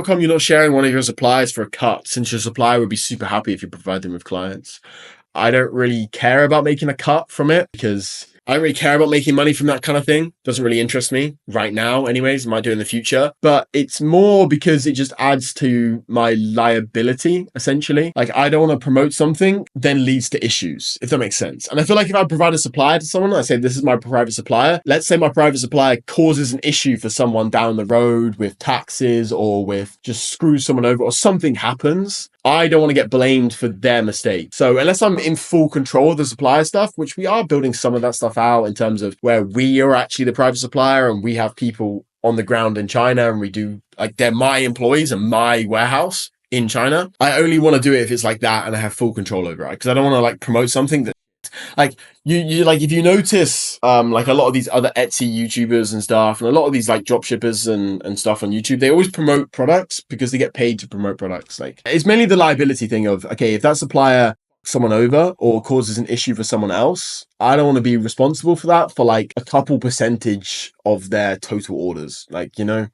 How come you're not sharing one of your suppliers for a cut, since your supplier would be super happy if you provide them with clients? I don't really care about making a cut from it because I don't really care about making money from that kind of thing. Doesn't really interest me right now anyways. Might do in the future. But it's more because it just adds to my liability, essentially. Like, I don't want to promote something, then leads to issues, if that makes sense. And I feel like if I provide a supplier to someone, I say, this is my private supplier. Let's say my private supplier causes an issue for someone down the road with taxes or with just screws someone over or something happens. I don't want to get blamed for their mistake. So unless I'm in full control of the supplier stuff, which we are building some of that stuff out in terms of where we are actually the private supplier and we have people on the ground in China and we do, like, they're my employees and my warehouse in China. I only want to do it if it's like that and I have full control over it, because I don't want to like promote something that, like, you like, if you notice like a lot of these other Etsy YouTubers and stuff, and a lot of these like drop shippers and stuff on YouTube, they always promote products because they get paid to promote products. Like, it's mainly the liability thing of, okay, if that supplier someone over or causes an issue for someone else, I don't want to be responsible for that for like a couple percentage of their total orders. Like, you know,